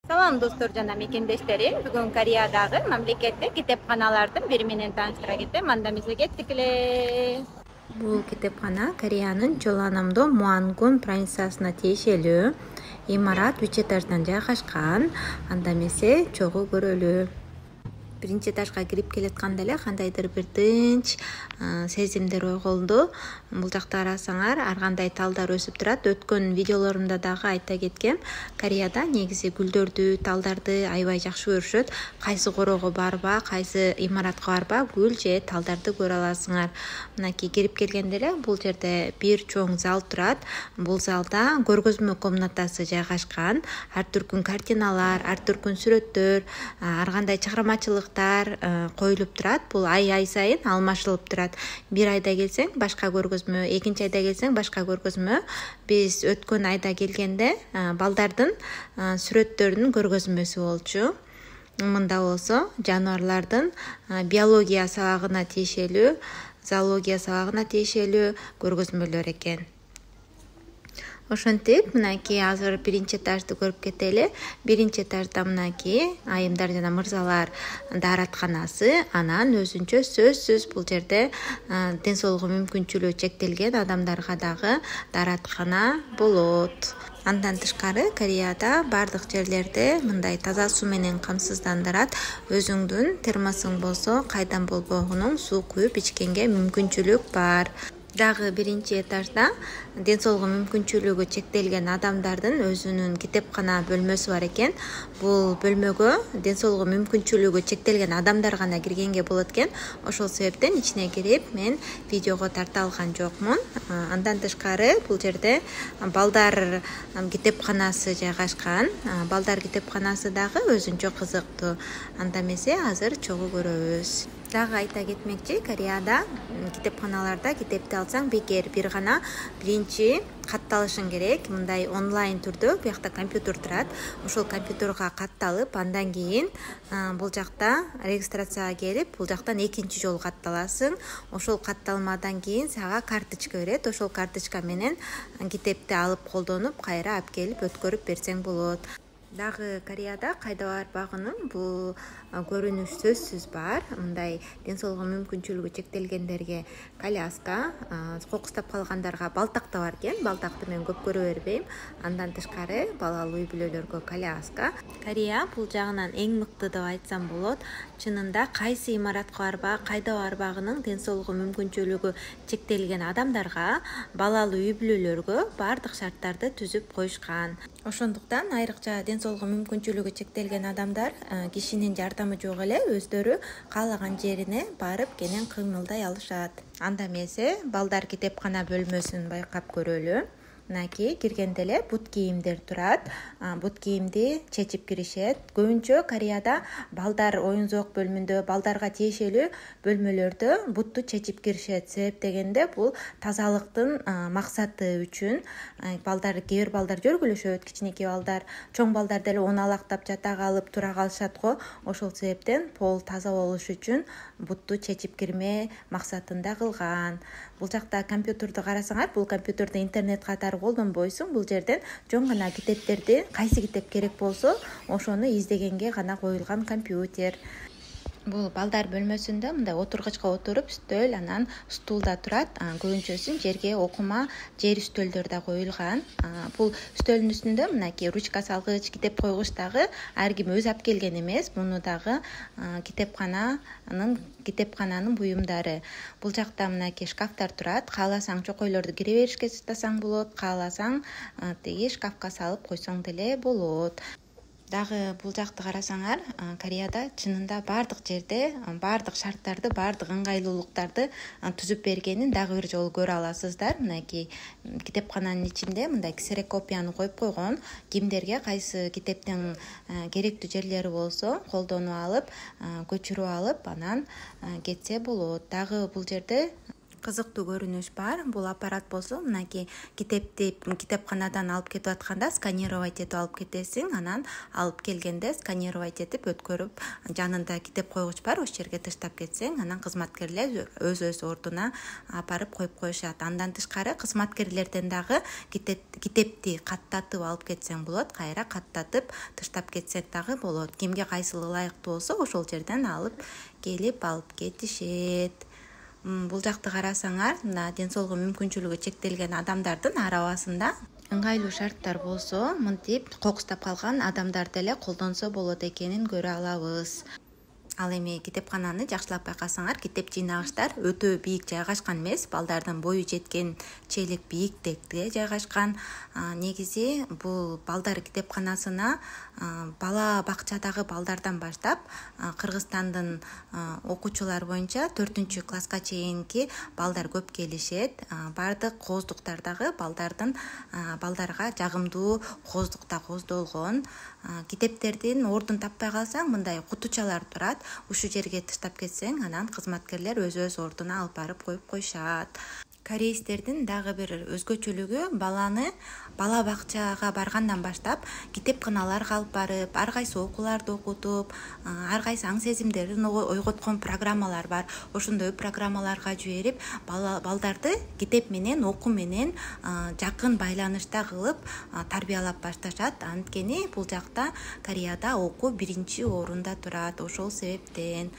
Салам достор жана мекендештерим. Бүгүн Кореядагы мамлекеттик китепканалардын бири менен тааныштыра кетем. Анда эмесе кеттик эле. Бул китепкана Кореянын Чоланамдо Муангун провинциясына тиешелүү. Имарат 3 этаждан жайгашкан. Анда эмесе чогуу көрөлү. Биринчи этажга кирип келатканда эле кандайдыр бир тынч сезимдер ойголду. Бул жакта карасаңар ар кандай талдар өсүп турат. Өткөн видеолорумда дагы айта кеткем. Кореяда негизи гүлдөрдү, талдарды аябай жакшы көрүшөт. Кайсы короого барба, кайсы имаратка барба, гүл же талдарды көрө аласыңар. Мынакей кирип келгенде эле бул жерде бир чоң зал турат. Бул залда көргөзмө комнатасы жайгашкан. Ар түркүн картиналар, ар түркүн сүрөттөр, ар кандай чыгармачылык коюлуп турат. Бул ай сайын алмашылып турат. Бир айда келсең башка көргөзмө, экинчи айда келсең башка көргөзмө. Биз өткөн айда келгенде балдардын сүрөттөрүнүн көргөзмөсү болчу. Мында болсо жаныбарлардын биология сабагына тиешелүү, зоология сабагына тиешелүү көргөзмөлөр экен. Ошентип, мынакей азыр биринчи этажды көрүп кетели. Биринчи этажда мынакей айымдар жана мырзалар дааратканасы, анан өзүнчө сөзсүз бул жерде ден соолугу мүмкүнчүлүгү чектелген адамдарга дагы даараткана болот. Андан тышкары Кореяда бардык жерлерде мындай таза суу менен камсыздандырат. Өзүңдүн термосуң болсо кайдан болбогунуң суу куюп ичкенге мүмкүнчүлүк бар. Дагы биринчи этажда ден соолугу мүмкүнчүлүгү чектелген адамдардын өзүнүн китепкана бөлмөсү бар экен. Бул бөлмөгө ден соолугу мүмкүнчүлүгү чектелген адамдар гана киргенге болот экен. Ошол себептен ичине кирип мен видеого тарта алган жокмун. Андан тышкары бул жерде балдар китепканасы жайгашкан. Балдар китепканасы дагы өзүнчө кызыктуу. Анда эмесе азыр чогуу көрөбүз. Дагы айта кетмекчи, Кореяда китепканаларда китепти алсаң бекер бир гана биринчи катталышың керек. Мындай онлайн түрдө буякта компьютер турат. Ошол компьютерга катталып, андан кийин бул жакта регистрацияга келип, бул жактан экинчи жолу катталасың. Ошол катталмадан кийин сага карточка берет. Ошол карточка менен китепти алып колдонуп, кайра алып келип өткөрүп берсең болот. Дагы Кореяда кайда барбагының бул көрүнүш сөзсүз бар. Мындай ден соолугу мүмкүнчүлүгү чектелгендерге коляска, кокустап калгандарга балтак да бар экен. Балтакты мен көп көрө бербейм. Андан тышкары балалуу үй бүлөлөргө коляска. Корея бул жагынан эң мыкты деп айтсам болот. Чынында кайсы имаратка барба, кайда барбагының ден соолугу мүмкүнчүлүгү чектелген адамдарга, балалуу үй бүлөлөргө бардык шарттарды түзүп коюшкан. Ошондуктан айрыкча ден соолугу мүмкүнчүлүгү чектелген адамдар кишинин жардамы жок эле өздөрү каалаган жерине барып кенен кыймылдай алышат. Анда эмесе балдар китепкана бөлмөсүн байкап көрөлү. Мынакей киргенде эле бут кийимдер турат. Бут кийимди чечип киришет. Көбүнчө Кореяда балдар оюн зоок бөлмөндө, балдарга тиешелүү бөлмөлөрдө бутту чечип киришет. Себеп дегенде бул тазалыктын максаты үчүн. Кээ бир балдар жөргүлөшөт, кичинекей балдар, чоң балдар деле унаалактап жата калып тура калышат го. Ошол себептен пол таза болуш үчүн бутту чечип кирме максатында кылган. Бул жакта компьютерди карасаңар, бул компьютерде интернет катары колдонбойсуң. Бул жерден жөн гана китептерди, кайсы китеп керек болсо, ошону издегенге гана коюлган компьютер. Бул балдар бөлмөсүндө мындай отургучка отуруп, стөл, анан стул да турат. Көбүнчөсүн жерге окума жер үстөлдөр да коюлган. Бул стөлдүн үстүндө мынакей ручка салгыч, китеп койгуч дагы ар ким өзү алып келген эмес. Муну дагы китепкананын буюмдары. Бул жакта мынакей шкафтар турат. Кааласаң чокойлорду кире беришке чатасаң болот, кааласаң тиги шкафка салып койсоң деле болот. Дагы бул жакты карасаңар, Кореяда чынында бардык жерде бардык шарттарды, бардык ыңгайлуулуктарды түзүп бергенин дагы бир жолу көрө аласыздар. Мынакей китепкананын ичинде мындай ксерокопияны коюп койгон. Кимдерге кайсы китептин керектүү жерлери болсо, колдонуп алып, көчүрүп алып, анан кетсе болот. Дагы бул жерде кызыктуу көрүнүш бар. Бул аппарат болсо мынакей китепти китепканадан алып кетип атканда сканировать этип алып кетесиң, анан алып келгенде сканировать этип өткөрүп, жанында китеп койгуч бар, ошол жерге таштап кетсең, анан кызматкерлер өз ордуна апарып коюп коюшат. Андан тышкары кызматкерлерден дагы китепти каттатып алып кетсең болот, кайра каттатып таштап кетсек дагы болот. Кимге кайсыл ылайыктуу болсо ошол жерден алып келип алып кетишет. Бул жакты карасаңар, мына ден соолугу мүмкүнчүлүгү чектелген адамдардын арабасында ыңгайлуу шарттар болсо, мынтип кокустап калган адамдар деле колдонсо болот экенин көрө алабыз. Ал эми китепкананы жакшылап байкасаңар, китеп жыйнагычтар өтө бийик жайгашкан эмес, балдардын бою жеткенчелик бийиктикте жайгашкан. Негизи бул балдар китепканасына бала бакчадагы балдардан баштап Кыргызстандын окуучулар боюнча 4-класска чейинки балдар көп келишет. Бардык кооздуктардагы балдарга жагымдуу кооздукта кооздолгон. Китептердин ордун таппай калсаң, мындай кутучалар турат. Ушул жерге таштап кетсең, анан кызматкерлер өз ордуна алып барып коюп коюшат. Корейстердин дагы бир өзгөчөлүгү бала бакчага баргандан баштап китепканаларга алып барып, ар кайсы окууларды окутуп, ар кайсы аң сезимдерин ойготкон программалар бар. Ошондой программаларга жиберип, балдарды китеп менен, окуу менен жакын байланышта кылып тарбиялап башташат. Анткени бул жакта Кореяда окуу биринчи орунда турат. Ошол себептен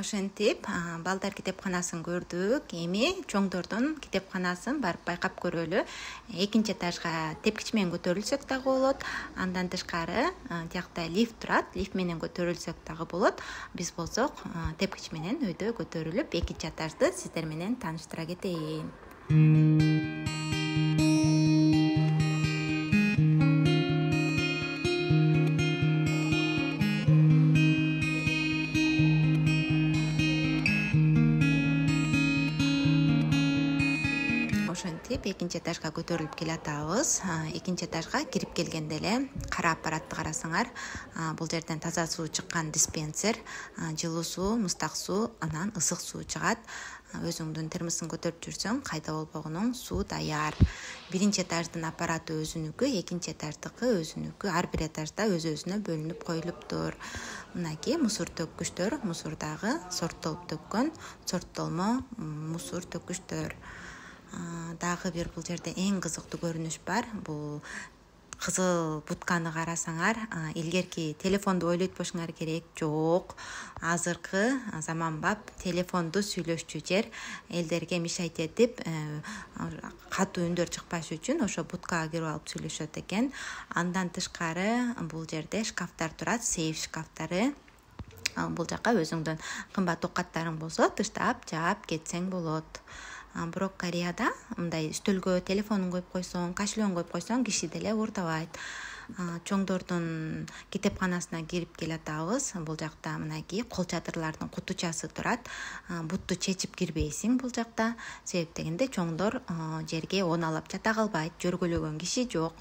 ошентип балдар китепканасын көрдүк. Эми чоңдордун китепканасын барып байкап көрөлү. 2-этажга тепкич менен көтөрүлсөк дагы болот. Андан тышкары жакта лифт турат. Лифт менен көтөрүлсөк дагы болот. Биз болсок тепкич менен өйдө көтөрүлүп 2-этажды сиздер менен тааныштыра кетейин. Ошентип 2-этажга көтөрүлүп келатабыз. 2-этажга кирип келгенде эле кара аппаратты карасаңар, бул жерден таза суу чыккан диспенсер, жылуу суу, мыстак суу, анан ысык суу чыгат. Өзүңдүн термосун көтөрүп жүрсөң, кайда болбогонуң суу даяр. 1-этаждын аппараты өзүнүкү, 2-этаждыкы өзүнүкү. Ар бир этажда өзүнө бөлүнүп коюлуптур. Мынакей мусор төккүчтөр, мусордагы сорттолуп төккөн, сорттолмо мусор төккүчтөр. Дагы бир бул жерде эң кызыктуу көрүнүш бар. Бул кызыл бутканы карасаңар, илгерки телефонду ойлойт болушуңар керек. Жок, азыркы заманбап телефонду сүйлөшчү жер. Элдерге мешать этип, катуу үндөр чыкпаш үчүн ошо буткага кирип алып сүйлөшөт экен. Андан тышкары бул жерде шкафтар турат, сейф шкафтары. Бул жака өзүңдүн кымбат оокаттарың болсо таштап, жаап кетсең болот. Бирок Кореяда мындай үстөлгө телефонун коюп койсоң, кошелегин коюп койсоң, киши деле уурдабайт. Чоңдордун китепканасына кирип келатабыз. Бул жакта мынакей кол чатырлардын кутучасы турат. Бутту чечип кирбейсиң бул жакта. Себеп дегенде чоңдор жерге оналап жата калбайт, жөргөлөгөн киши жок.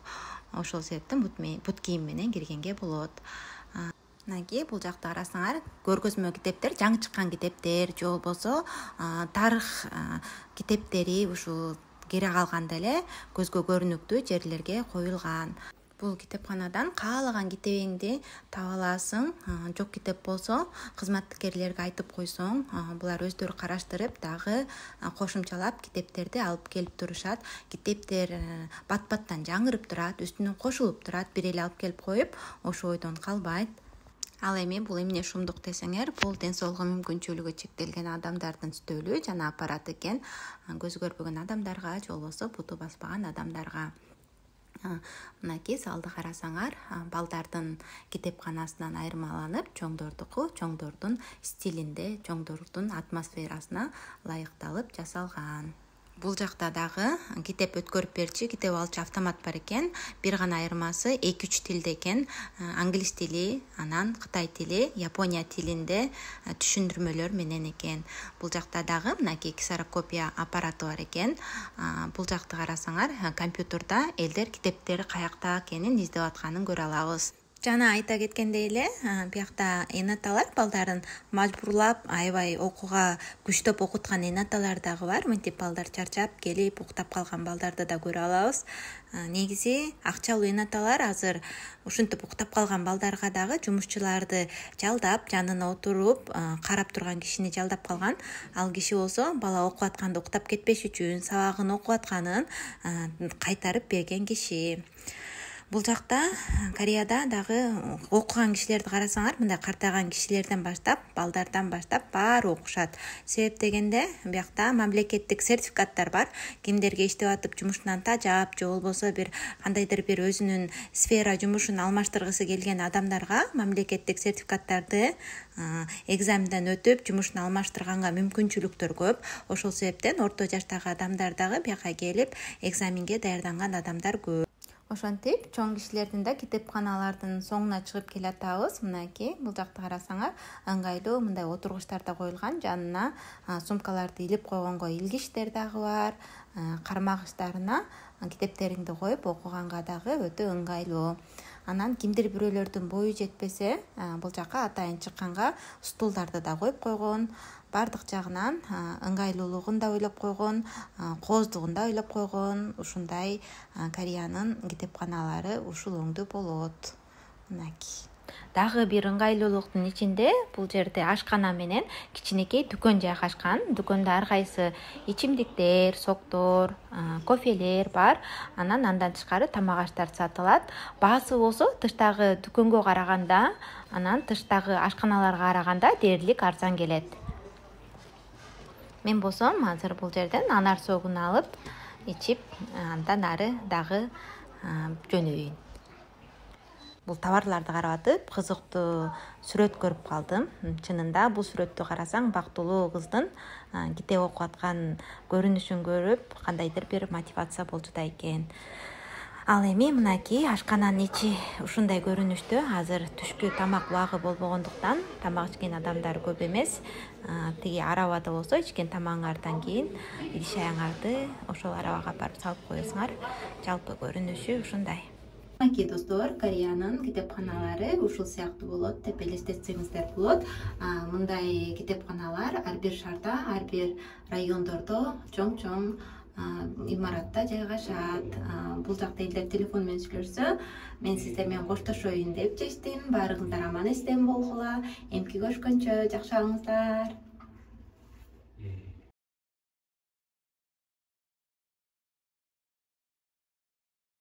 Ошол себептен бут кийим менен киргенге болот. Мынакей бул жакта карасаңар, көргөзмө китептер, жаңы чыккан китептер, же болбосо тарых китептери ушул кире калганда эле көзгө көрүнүктүү жерлерге коюлган. Бул китепканадан каалаган китебиңди таба аласың. Жок китеп болсо, кызматкерлерге айтып койсоң, булар өздөрү караштырып, дагы кошумчалап китептерди алып келип турушат. Китептер бат-баттан жаңырып турат, үстүнөн кошулуп турат, бир эле алып келип коюп, ошо ойдон калбайт. Ал эми бул эмне шумдук десеңер, бул ден соолугу мүмкүнчүлүгү чектелген адамдардын стөлү жана аппараты экен. Көзү көрбөгөн адамдарга, же болбосо буту баспаган адамдарга. Мынакей залды карасаңар, балдардын китепканасынан айырмаланып, чоңдордун стилинде, чоңдордун атмосферасына ылайыкталып жасалган. Бул жакта дагы китеп өткөрүп берчи, китеп алчу автомат бар экен. Бир гана айырмасы 2-3 тилде экен. Англис тили, анан Кытай тили, Япония тилинде түшүндүрмөлөр менен экен. Бул жакта дагы мынакей ксерокопия аппараты бар экен. Бул жакты карасаңар, компьютерда элдер китептери каякта экенин издеп атканын көрө алабыз. Жана айта кеткендей эле, биякта эне аталар балдарын мажбурлап аябай окууга күчтөп окуткан эне аталар дагы бар. Мынтип балдар чарчап келип уктап калган балдарды да көрө алабыз. Негизи акчалуу эне аталар азыр ушинтип уктап калган балдарга дагы жумушчуларды жалдап, жанына отуруп, карап турган кишини жалдап калган. Ал киши болсо бала окуп атканда уктап кетпеш үчүн сабагын окуп атканын кайтарып берген киши. Бул жакта Кореяда дагы окуган кишилерди карасаңар, мындай картайган кишилерден баштап, балдардан баштап баары окушат. Себеп дегенде, биякта мамлекеттик сертификаттар бар. Кимдерге иштеп атып жумушунан тажап, же болбосо бир кандайдыр бир өзүнүн сфера жумушун алмаштыргысы келген адамдарга мамлекеттик сертификаттарды экзаменден өтүп, жумушун алмаштырганга мүмкүнчүлүктөр көп. Ошол себептен орто жаштагы адамдар дагы бияка келип, экзаменге даярданган адамдар көп. Ошентип, чоң кишилердин да китепканалардын соңуна чыгып келатабыз. Мынакей, бул жакта карасаңар, ыңгайлуу мындай отургучтар да коюлган, жанына сумкаларды илип койгонго илгичтер дагы бар. Кармагычтарына китептериңди коюп окуганга дагы өтө ыңгайлуу. Анан кимдир бирөөлөрдүн бою жетпесе, бул жака атайын чыкканга стулдарды да коюп койгон. Бардык жагынан ыңгайлуулугун да ойлоп койгон, кооздугун да ойлоп койгон. Ушундай Кореянын китепканалары ушул өңдүү болот. Мынакей. Дагы бир ыңгайлуулуктун ичинде бул жерде ашкана менен кичинекей дүкөн жайгашкан. Дүкөндө ар кайсы ичимдиктер, соктор, кофелер бар. Андан тышкары тамак аштар сатылат. Баасы болсо тыштагы дүкөнгө караганда, анан тыштагы ашканаларга караганда дээрлик арзан келет. Мен болсом азыр бул жерден анар соогун алып, ичип, андан ары дагы жөнөйүн. Бул товарларды карап атып, кызыктуу сүрөт көрүп калдым. Чынында бул сүрөттү карасаң, бактылуу кыздын китеп окуп аткан көрүнүшүн көрүп, кандайдыр бир мотивация болчу да экен. Ал эми мынакей ашкананын ичи ушундай көрүнүштө. Азыр түшкү тамак убагы болбогондуктан тамак ичкен адамдар көп эмес. Тиги арабада болсо ичкен тамагыңардан кийин идиш аяңарды ошол арабага барып салып коесуңар. Жалпы көрүнүшү ушундай. Мынакей достор, Кореянын китепканалары ушул сыяктуу болот деп элестетсеңиздер болот. Мындай китепканалар ар бир шаарда, ар бир райондордо чоң-чоң имаратта жайгашат. Бул жакта элдер телефон менен сүйлөшсө, мен сиздер менен коштошоюн деп чечтим. Баарыңыздар аман эстен болгула. Эмки көрүшкөнчө жакшы болуңуздар.